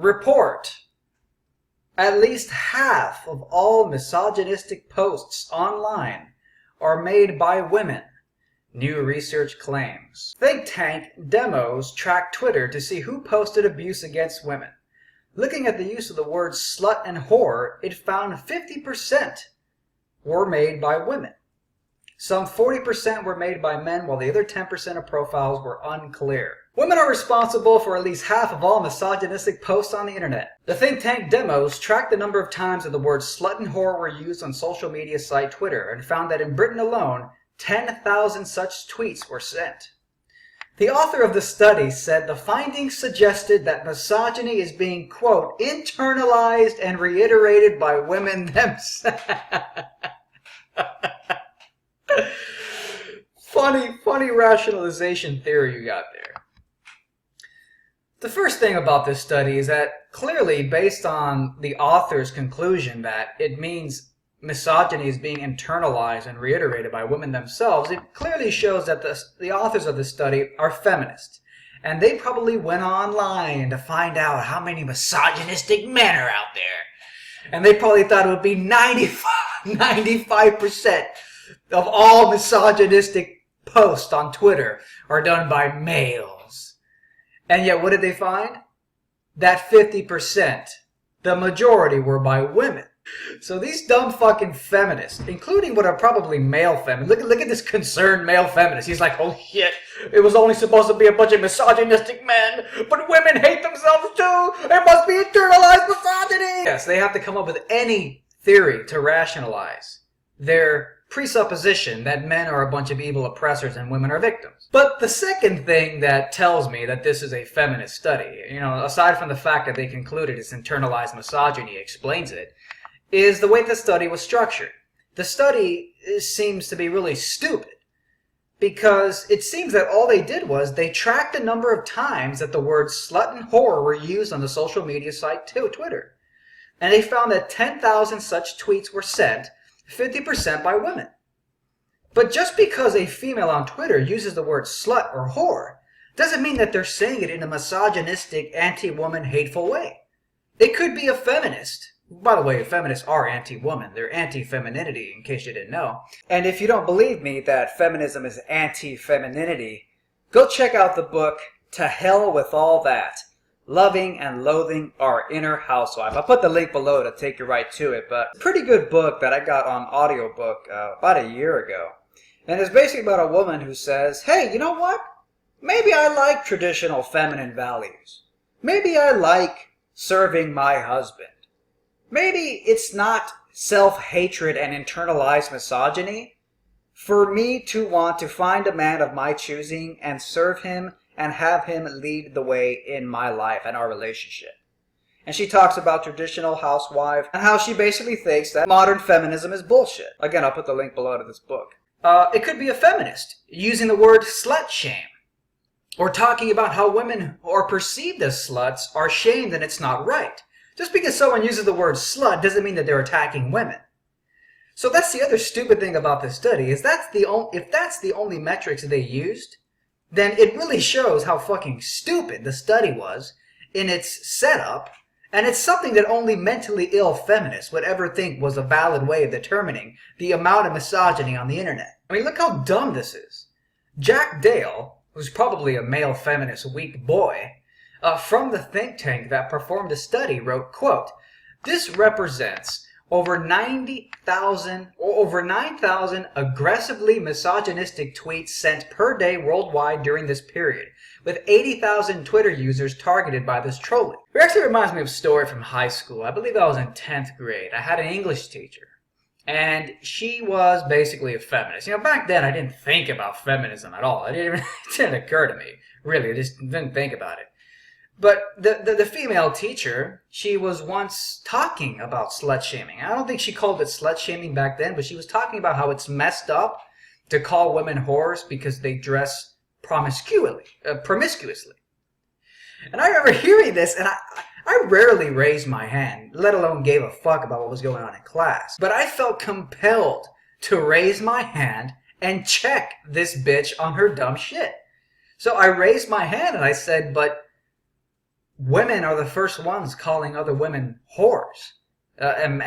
report at least half of all misogynistic posts online are made by women, new research claims. Think tank Demos tracked Twitter to see who posted abuse against women. Looking at the use of the words slut and whore, it found 50% were made by women. Some 40% were made by men, while the other 10% of profiles were unclear. Women are responsible for at least half of all misogynistic posts on the internet. The think tank Demos tracked the number of times that the words slut and whore were used on social media site Twitter and found that in Britain alone, 10,000 such tweets were sent. The author of the study said the findings suggested that misogyny is being, quote, internalized and reiterated by women themselves. Funny rationalization theory you got there. The first thing about this study is that clearly, based on the author's conclusion that it means misogyny is being internalized and reiterated by women themselves, it clearly shows that the authors of this study are feminists. And they probably went online to find out how many misogynistic men are out there. And they probably thought it would be 95% of all misogynistic posts on Twitter are done by males. And yet what did they find? That 50%, the majority, were by women. So these dumb fucking feminists, including what are probably male feminists, look at this concerned male feminist. He's like, oh shit, it was only supposed to be a bunch of misogynistic men, but women hate themselves too. It must be internalized misogyny. Yes, they have to come up with any theory to rationalize their presupposition that men are a bunch of evil oppressors and women are victims. But the second thing that tells me that this is a feminist study, aside from the fact that they concluded it's internalized misogyny explains it, is the way the study was structured. The study seems to be really stupid because it seems that all they did was they tracked the number of times that the words slut and whore were used on the social media site Twitter. And they found that 10,000 such tweets were sent, 50% by women. But just because a female on Twitter uses the word slut or whore doesn't mean that they're saying it in a misogynistic, anti-woman, hateful way. It could be a feminist. By the way, feminists are anti-woman. They're anti-femininity, in case you didn't know. And if you don't believe me that feminism is anti-femininity, go check out the book, To Hell With All That, Loving and Loathing Our Inner Housewife. I'll put the link below to take you right to it, but it's a pretty good book that I got on audiobook about a year ago. And it's basically about a woman who says, hey, you know what? Maybe I like traditional feminine values. Maybe I like serving my husband. Maybe it's not self-hatred and internalized misogyny for me to want to find a man of my choosing and serve him and have him lead the way in my life and our relationship. And she talks about traditional housewife and how she basically thinks that modern feminism is bullshit. Again, I'll put the link below to this book. It could be a feminist using the word slut shame, or talking about how women who are perceived as sluts are shamed and it's not right. Just because someone uses the word slut doesn't mean that they're attacking women. So that's the other stupid thing about this study, is if that's the only metrics they used, then it really shows how fucking stupid the study was in its setup, and it's something that only mentally ill feminists would ever think was a valid way of determining the amount of misogyny on the internet. I mean, look how dumb this is. Jack Dale, who's probably a male feminist weak boy, from the think tank that performed the study, wrote, quote, this represents over 9,000 aggressively misogynistic tweets sent per day worldwide during this period, with 80,000 Twitter users targeted by this trolling. It actually reminds me of a story from high school. I believe I was in 10th grade. I had an English teacher, and she was basically a feminist. Back then I didn't think about feminism at all. It didn't occur to me, really. I just didn't think about it. But the female teacher, she was once talking about slut-shaming. I don't think she called it slut-shaming back then, but she was talking about how it's messed up to call women whores because they dress promiscuously. And I remember hearing this, and I rarely raised my hand, let alone gave a fuck about what was going on in class. But I felt compelled to raise my hand and check this bitch on her dumb shit. So I raised my hand and I said, but women are the first ones calling other women whores, and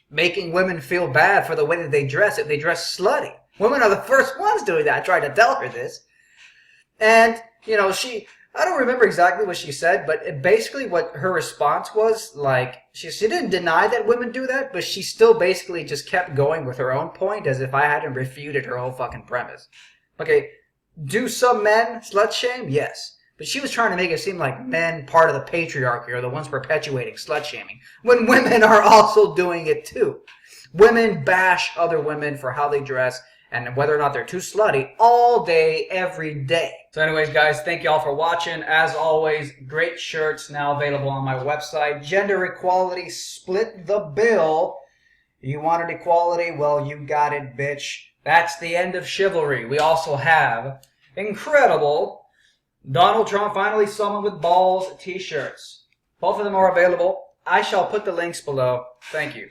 making women feel bad for the way that they dress if they dress slutty. Women are the first ones doing that. I tried to tell her this. And, you know, I don't remember exactly what she said, but basically what her response was, like, she didn't deny that women do that, but she still basically just kept going with her own point as if I hadn't refuted her whole fucking premise. Okay, do some men slut shame? Yes. But she was trying to make it seem like men, part of the patriarchy, are the ones perpetuating slut shaming, when women are also doing it too. Women bash other women for how they dress and whether or not they're too slutty all day, every day. So anyways, guys, thank you all for watching. As always, great shirts now available on my website. Gender equality, split the bill. You wanted equality? Well, you got it, bitch. That's the end of chivalry. We also have incredible Donald Trump Finally Someone with Balls t-shirts. Both of them are available. I shall put the links below. Thank you.